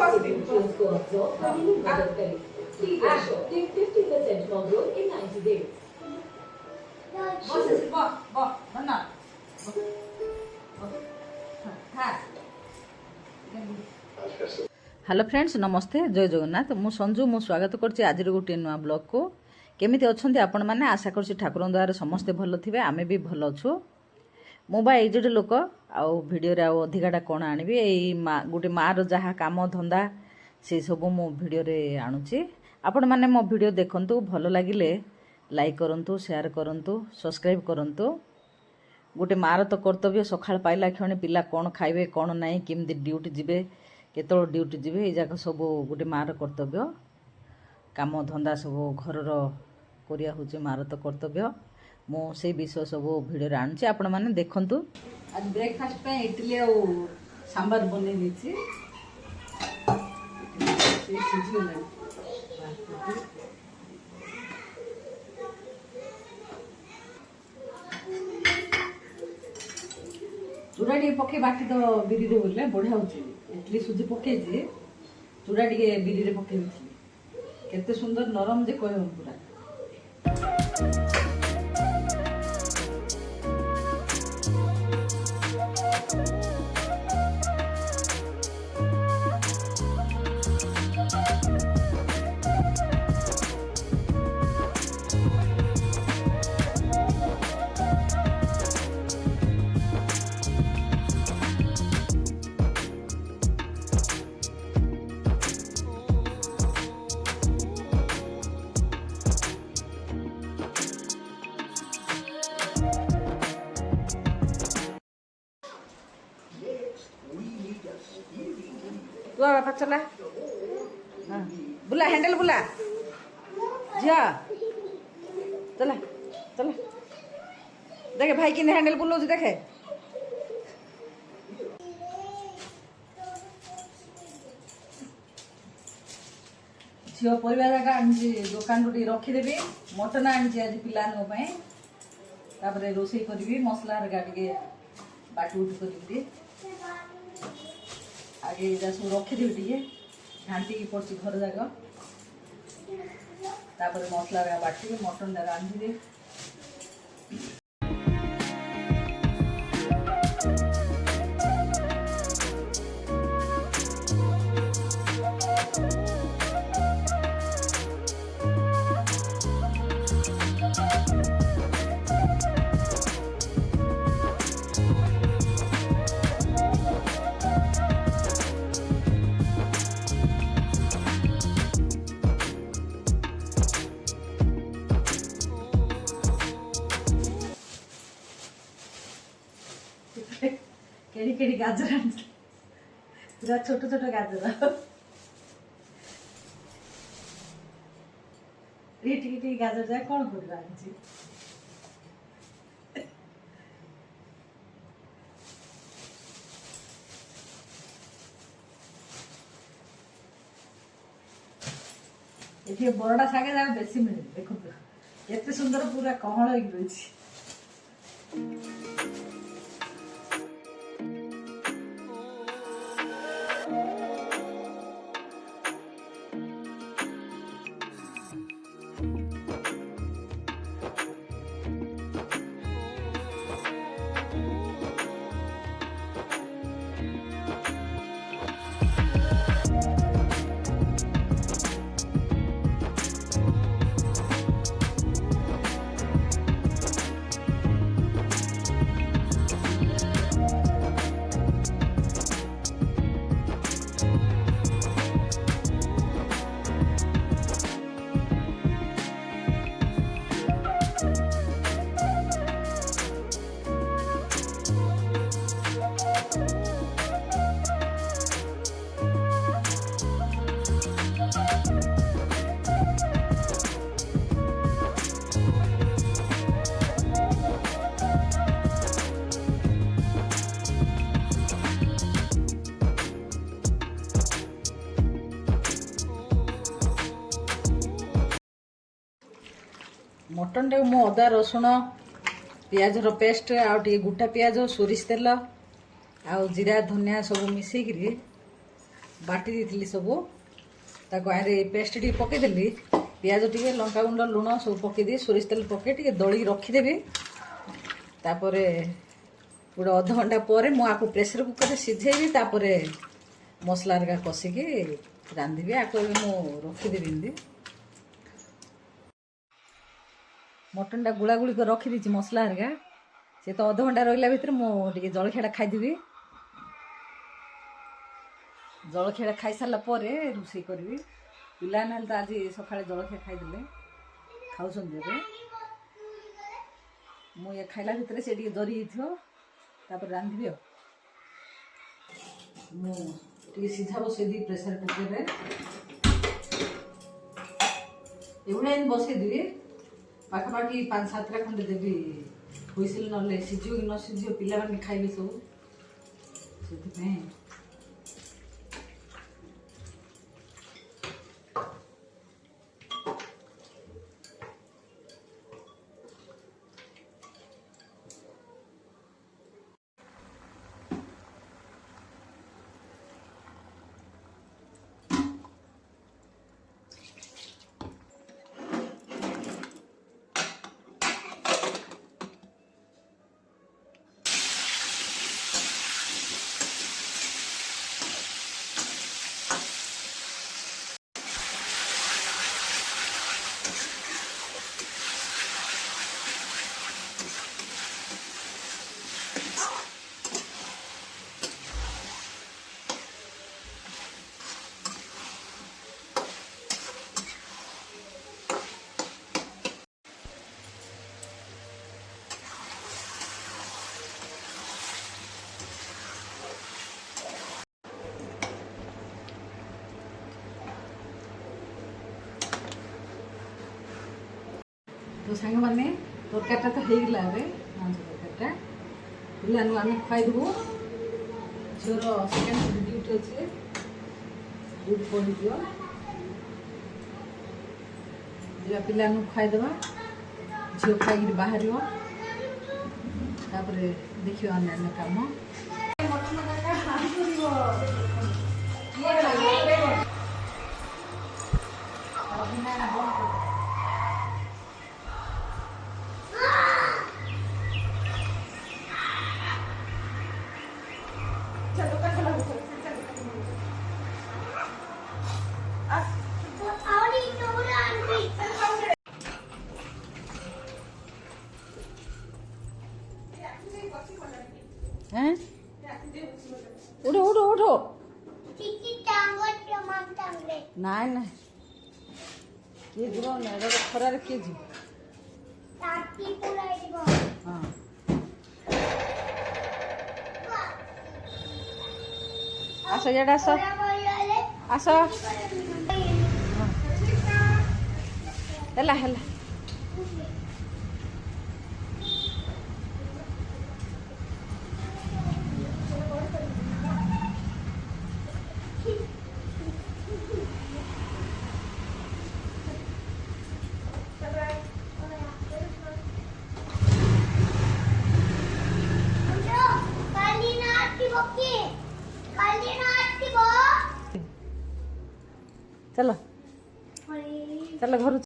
को absorb करने में मदद करें। Give 50% more growth in 90 days. Hello friends नमस्ते जय जगन्नाथ मु संजू मु स्वागत करछि आज गोटे नुआ ब्लॉग को केमिति अछंती आपण माने आशा करछि ठाकुर द्वारा समस्ते भलो थिबे आमे भी भलो अछु मु बा एजेड लोक आ वीडियो रे अधिकाटा कोन आनिबी एई गोटे मार जहा काम धंदा से सब मु वीडियो रे आनुछि आपण माने मो वीडियो देखंतु भलो लागिले लाइक करंतु शेयर करंतु सब्सक्राइब करंतु गोटे मार तो कर्तव्य सकाळ पाइला क्षण पिला कोन खाइबे कोन नाही केमति ड्यूटी जिबे केतल ड्यूटी जिबे ए जाक सब गोटे मार कर्तव्य काम धंदा सब घरर करिया होचे मार तो कर्तव्य मो से विषय सब वीडियो रे आनछि आपण माने देखंतु आज ब्रेकफास्ट पे इडली आ सांबर बने नीची से सिझी ले चूड़ा टे पके बाटी तो बिरी रे बोले बढ़िया होची इडली सुजी पके जे चूड़ा टे बिरी रे पके केते सुंदर नरम जे कहम पूरा तू बापा चला हाँ बुला हैंडल बुला जा चला चला देखे भाई कि हैंडल बुलाऊ देखे झील परिवा जागा आनी दुकान टी रखीदेवी मटन आनी आज पिला रोषे करी मसला टे बाटू कर आगे सब रखीदेवी टे घाटी पड़ी घर जाक मसला बाटी मटन रांधि केड़ी केड़ी गाजर पूरा छोट छोट गाजर टी गाजर जाए कौन कर ये बरड़ा सागे जाए बेसी मिले देखो केते सुंदर पूरा कहल रही मटन टे मु अदा रसुण पियाज पेस्ट आउ टे गुटा पियाज सोरिष तेल आउ जीरा धनिया सब मिसेक ବାଟି ଦେଇଥିଲି ସବୁ ତାକୁ ଆରେ ପେଷ୍ଟ ଟିକେ ପକେଇଦେଲି ପିଆଜ ଟିକେ ଲଙ୍କାଗୁଣ୍ଡ ଲୁଣ ସବୁ ପକେଇଦେଇ ସୋରିଷ ତେଲ ପକେଇ ଟିକେ ଦଳିକି ରଖିଦେବି ତାପରେ ଗୋଟେ ଅଧଘଣ୍ଟା ପରେ ମୁଁ ଆକୁ ପ୍ରେସର କୁକରରେ ସିଝେଇବି ତାପରେ ମସଲା ହେରିକା କଷିକି ରାନ୍ଧିବି ଆକୁ ଏବେ ମୁଁ ରଖିଦେବି ଏମିତି ମଟନଟା ଗୁଳାଗୁଳି କରି ରଖିଦେଇଛି ମସଲା ହେରିକା ସେ ତ ଅଧଘଣ୍ଟା ରହିଲା ଭିତରେ ମୁଁ ଟିକେ ଜଳଖିଆଟା ଖାଇଦେବି ଜଳଖିଆଟା ଖାଇସାରିଲା ପରେ ରୋଷେଇ କରିବି ପିଲାମାନେ ହେଲେ ତ ଆଜି ସକାଳେ ଜଳଖିଆ ଖାଇଦେଲେ ଖାଉଛନ୍ତି ଏବେ ମୁଁ ଏ ଖାଇଲା ଭିତରେ ସେ ଟିକେ ଜରି ହେଇଥିବ ତାପରେ ରାନ୍ଧିବି ଆଉ ମୁଁ ଟିକେ ସିଝା ବସେଇଦେବି ପ୍ରେସର କୁକରରେ ଏଭଳିଆ ଏମିତି ବସେଇଦେବି ପାଖାପାଖି 5-7ଟା ଖଣ୍ଡେ ଦେବି ହୁଇସିଲ୍ ନହେଲେ ସିଝିବ କି ନ ସିଝିବ ପିଲାମାନେ ଖାଇବେ ସବୁ ସେଥିପାଇଁ तो सांग मैंने तरकारीटा तो होगला मांस तरकारीटा पिलानु आम खुआदेबू झीर सेकेंड ड्यूटी अच्छे ड्यूटी पढ़ी दियो जा पिलानु खुआदेबा झील खाई बाहर देखिए अन्य काम हैं उठो उठो उठो नाई ना किए जीव ना खरार किए जी हाँ आस इड़ा आस आस हेला हेला चलो चलो घर